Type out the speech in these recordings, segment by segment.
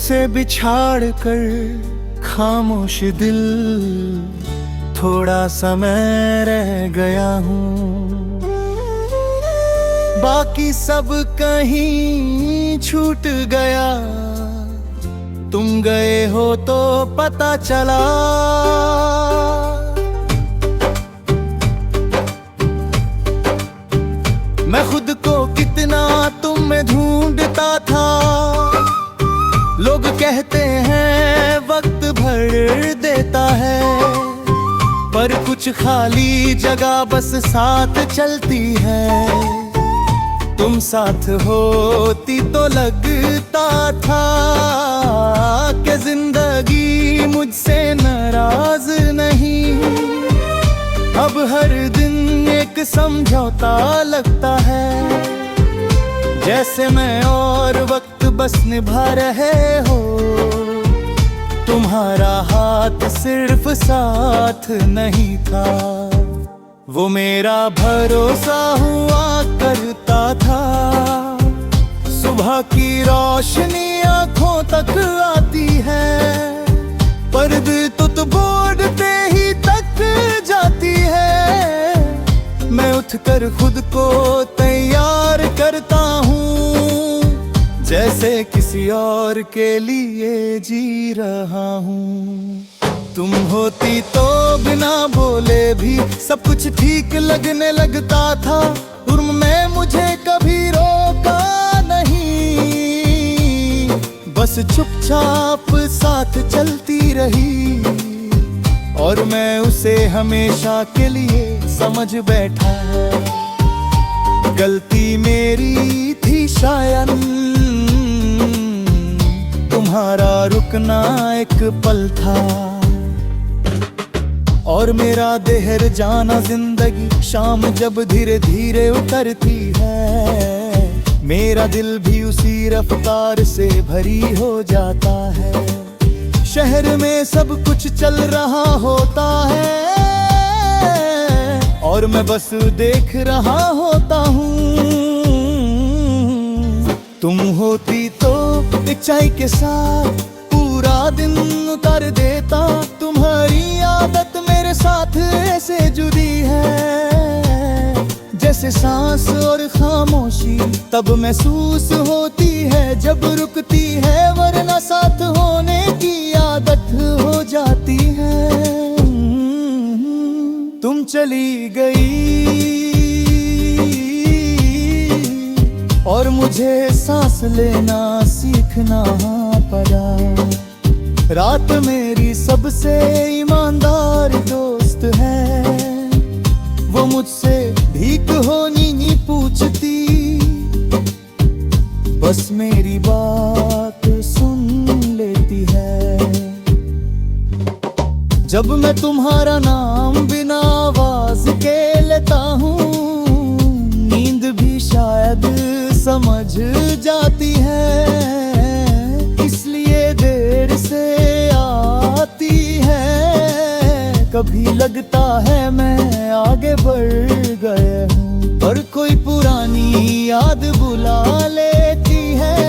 तुझसे बिछाड़ कर खामोश दिल, थोड़ा समय रह गया हूँ। बाकी सब कहीं छूट गया, तुम गए हो तो पता चला। मैं खुद को कितना तुम में ढूंढता था। लोग कहते हैं वक्त भर देता है, पर कुछ खाली जगह बस साथ चलती है। तुम साथ होती तो लगता था कि जिंदगी मुझसे नाराज नहीं। अब हर दिन एक समझौता लगता है, जैसे मैं और वक्त बस निभा रहे हो। तुम्हारा हाथ सिर्फ साथ नहीं था, वो मेरा भरोसा हुआ करता था। सुबह की रोशनी आंखों तक आती है, पर दिल तो बोर्ड ही तक जाती है। मैं उठकर खुद को तैयार करता हूँ, जैसे किसी और के लिए जी रहा हूँ। तुम होती तो बिना बोले भी सब कुछ ठीक लगने लगता था। में मुझे कभी रोका नहीं, बस चुपचाप साथ चलती रही। और मैं उसे हमेशा के लिए समझ बैठा। गलती मेरी थी शायद, तुम्हारा रुकना एक पल था। और मेरा देहर जाना जिंदगी शाम जब धीरे धीरे उतरती है। मेरा दिल भी उसी रफ्तार से भरी हो जाता है। शहर में सब कुछ चल रहा होता है, और मैं बस देख रहा होता हूँ। तुम होती तो एक चाय के साथ पूरा दिन उतार देता। तुम्हारी आदत मेरे साथ ऐसे जुड़ी है, जैसे सांस और खामोशी तब महसूस होती है जब रुकती है, वरना साथ होने की आदत हो जाती है। तुम चली गई और मुझे सांस लेना सीखना पड़ा। रात मेरी सबसे ईमानदार दोस्त है, वो मुझसे भीख होनी नहीं पूछती, बस मेरी बात सुन लेती है। जब मैं तुम्हारा नाम बिना आवाज के लेता हूँ, नींद भी शायद समझ जाती है, इसलिए देर से आती है। कभी लगता है मैं आगे बढ़ गया हूँ, पर कोई पुरानी याद बुला लेती है,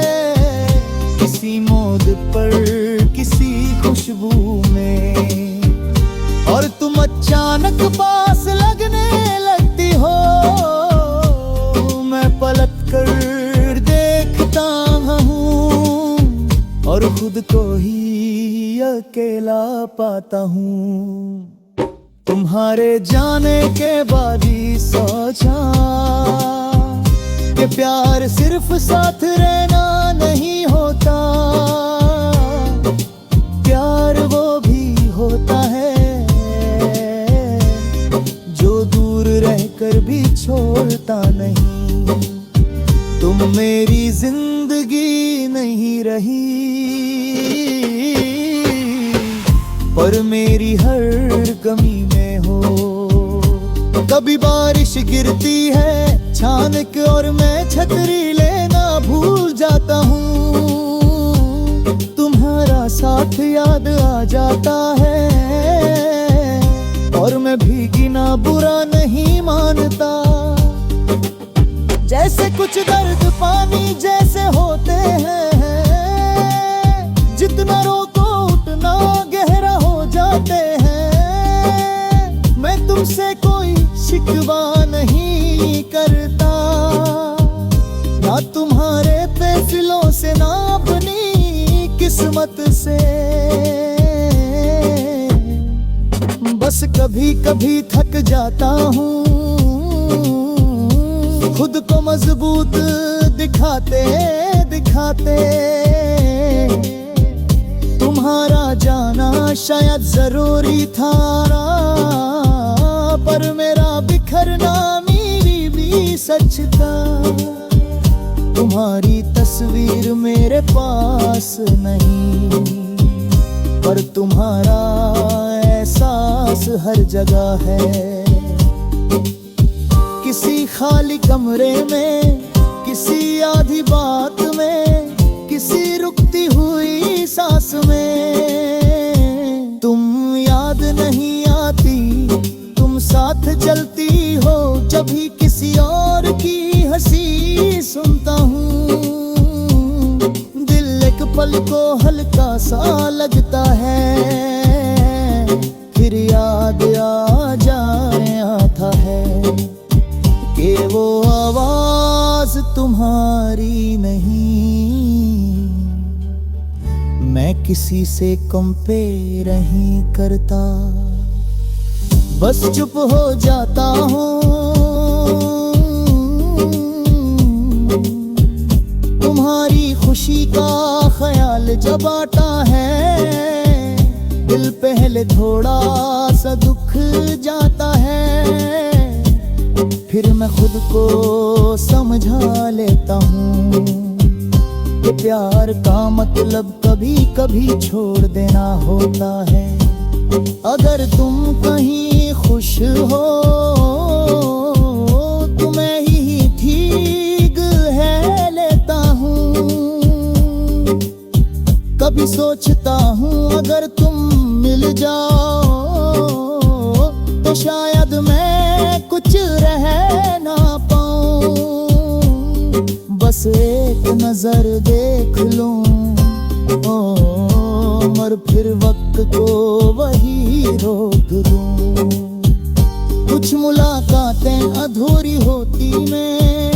किसी मोड़ पर किसी खुशबू में। और तुम अचानक पास लगने लगती हो, मैं पलट कर देखता हूँ और खुद को ही अकेला पाता हूँ। तुम्हारे जाने के बाद ही सोचा कि प्यार सिर्फ साथ रहना नहीं होता, प्यार वो भी होता है जो दूर रहकर भी छोड़ता नहीं। तुम मेरी जिंदगी नहीं रही, पर मेरी हर कमी में हो। कभी बारिश गिरती है छान के और मैं छतरी लेना भूल जाता हूँ। तुम्हारा साथ याद आ जाता है और मैं भीगी ना बुरा नहीं मानता। जैसे कुछ दर्द पानी जैसे होते हैं, शिकवा नहीं करता, ना तुम्हारे फैसलों से ना अपनी किस्मत से। बस कभी कभी थक जाता हूँ खुद को मजबूत दिखाते दिखाते। तुम्हारा जाना शायद जरूरी था ना, पर मेरा बिखरना मेरी भी सच था। तुम्हारी तस्वीर मेरे पास नहीं, पर तुम्हारा एहसास हर जगह है। किसी खाली कमरे में, किसी आधी बात में, किसी रुकती हुई सांस में। तुम याद नहीं आती, तुम साथ चलती हो जब भी किसी और की हंसी सुनता हूँ। दिल एक पल को हल्का सा लगता है, फिर याद आ जाए आता है कि वो आवाज तुम्हारी नहीं। मैं किसी से कंपेयर नहीं करता, बस चुप हो जाता हूँ। तुम्हारी खुशी का ख्याल जब आता है, दिल पहले थोड़ा सा दुख जाता है, फिर मैं खुद को समझा लेता हूँ कि प्यार का मतलब कभी कभी छोड़ देना होता है। अगर तुम कहीं खुश हो तो मैं ही ठीक है लेता हूँ। कभी सोचता हूँ अगर तुम मिल जाओ तो शायद मैं कुछ रह ना पाऊँ। बस एक नजर देख लूं और फिर वक्त को वही रोक दूं। कुछ मुलाकातें अधूरी होती मैं